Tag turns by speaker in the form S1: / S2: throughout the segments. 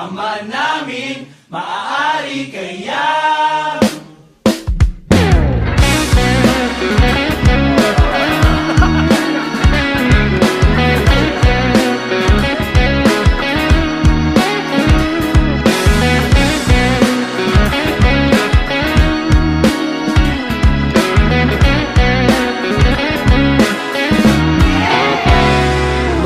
S1: Ama namin, maaari kaya.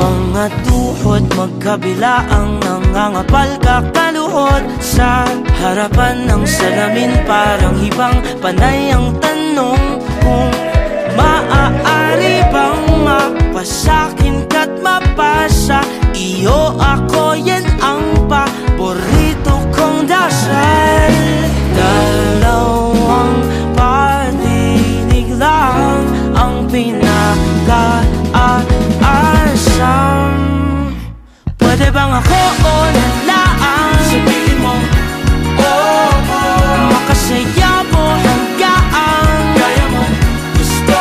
S2: Mga tuhod magkabila ang nangangapal kakaluhod sa harapan ng salamin, parang hibang panay ang tanong kung maaari bang mapasakin ka't mapasa iyo ako, yan ang paborito kong dasal. Dalawang patinig lang ang pinag-aasam. Pwede bang ako o nalaan?
S1: Sabihin mo, oh, oh.
S2: Makasaya mo hanggaan.
S1: Kaya mo, gusto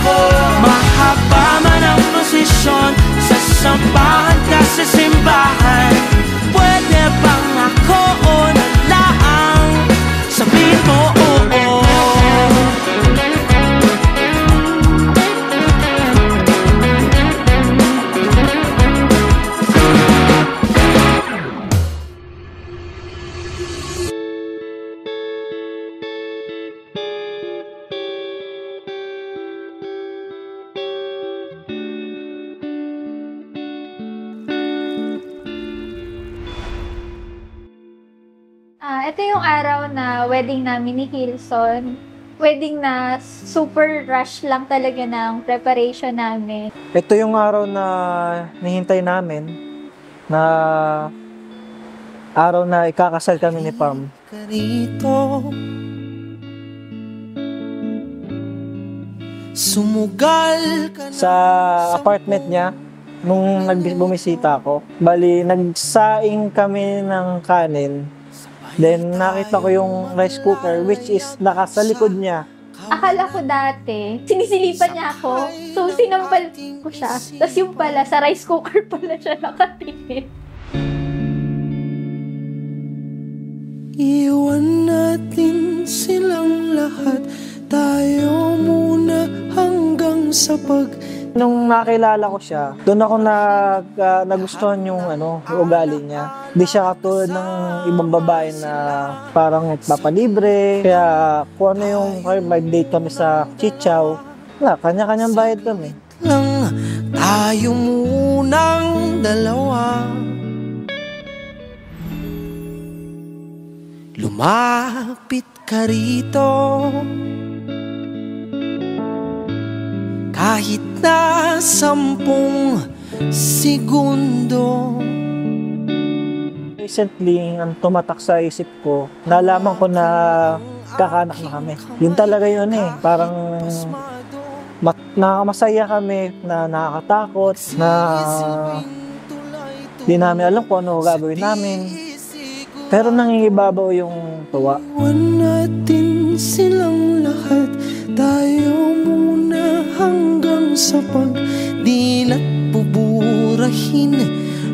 S1: ko.
S2: Mahaba man ang posisyon sa sambahan ka sa simbahan. Pwede bang ako o nalaan? Sabihin mo, oo, oh.
S3: Ito yung araw na wedding namin ni Hilson. Wedding na super rush lang talaga ng preparation namin.
S4: Ito yung araw na nihintay namin, na araw na ikakasal kami ni Pam.
S2: Sumugal ka
S4: Sa apartment niya, nung bumisita ako, bali nagsaing kami ng kanin. Then nakita ko yung rice cooker, which is nasa likod niya.
S3: Akala ko dati, sinisilipan niya ako. So, sinampal ko siya. Tapos yung pala, sa rice cooker pala siya nakatingin.
S2: Iwan natin silang lahat, tayo muna hanggang sa
S4: Nung nakilala ko siya, doon ako nagustuhan yung ugali niya. Di siya katulad ng ibang babae na parang papalibre. Kaya kung ano yung mag-date kami sa Chichaw, kanya-kanyang bayad kami.
S2: lang tayo munang dalawa. Lumapit ka rito, kahit na 10 segundo.
S4: Recently, ang tumatak sa isip ko, nalaman ko na kakanak na kami. Yun talaga yun eh. Parang nakakamasaya kami, na nakakatakot, na di namin alam kung ano gagawin namin. Pero nangingibabaw yung tuwa.
S2: Iwan natin silang lahat, tayo muna hanggang sa pagdilat buburahin.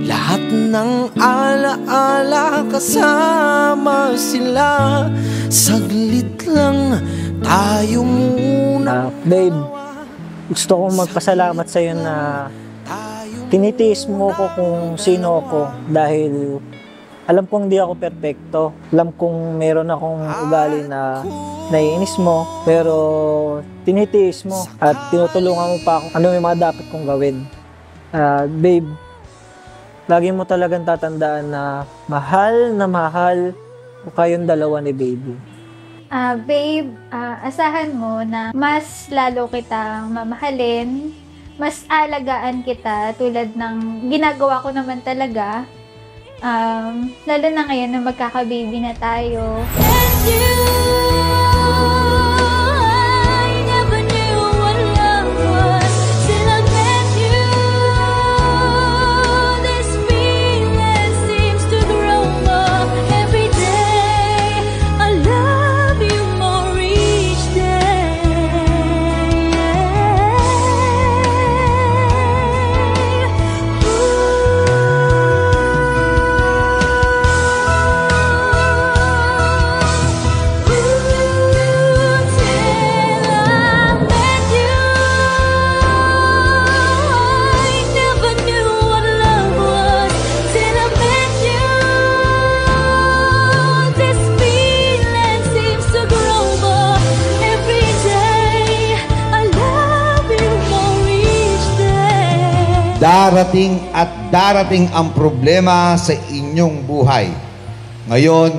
S2: Lahat ng alaala kasama sila. Saglit lang tayo muna.
S4: Babe, gusto kong magpasalamat sa iyo na tinitiis mo ko kung sino ako, dahil alam kong di ako perpekto. Alam kong meron akong ugali na naiinis mo, pero tinitiis mo at tinutulungan mo pa ako ano yung mga dapat kong gawin. Babe, lagi mo talagang tatandaan na mahal ko kayong dalawa ni baby.
S3: Babe, asahan mo na mas lalo kitang mamahalin, mas alagaan kita tulad ng ginagawa ko naman talaga. Lalo na ngayon na magkaka-baby na tayo.
S5: darating at darating ang problema sa inyong buhay. Ngayon,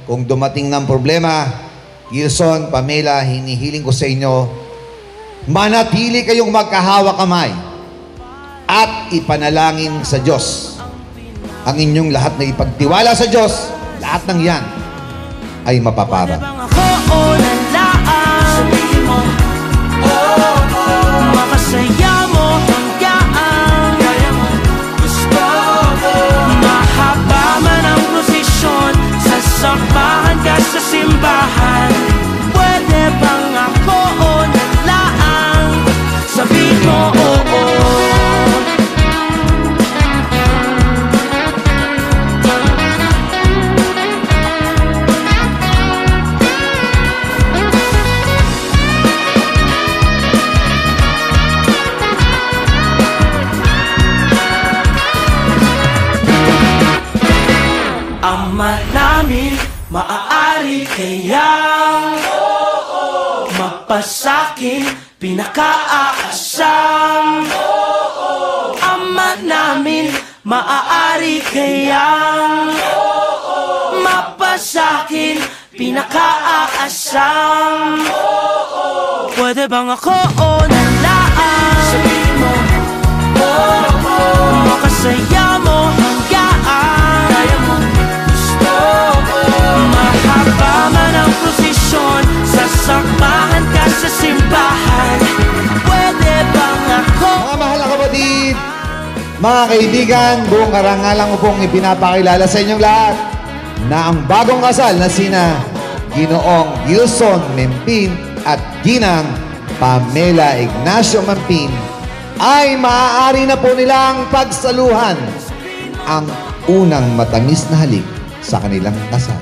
S5: kung dumating ng problema, Gilson, Pamela, hinihiling ko sa inyo, manatili kayong magkahawak kamay at ipanalangin sa Diyos. Ang inyong lahat na ipagtiwala sa Diyos, lahat ng yan ay mapapara.
S2: Ako na laan. Sabihin mo, makasaya mo hanggang kaya mo gusto mo. Mahaba man ang prosesyon, sasampahan ka sa simbahan. Pwede bang ako na laan? Sabihin mo, oo. Ama namin, maaari kayang mapasakin pinakaasam. Ama namin, maaari kayang mapasakin pinakaasam. Pwede bang ako na laan? Sabihin mo, makasaya mo hanggang kaya mo. Mahaba man ang prosesyon, sasamahan ka sa simbahan. Pwede bang ako?
S5: Mga mahal na kapatid, mga kaibigan, buong karangalan ko pong ipinapakilala sa inyong lahat na ang bagong kasal na sina Ginoong Gilson Mempin at Ginang Pamela Ignacio Mempin ay maaari na po nilang pagsaluhan ang unang matamis na halik sa kanilang kasal.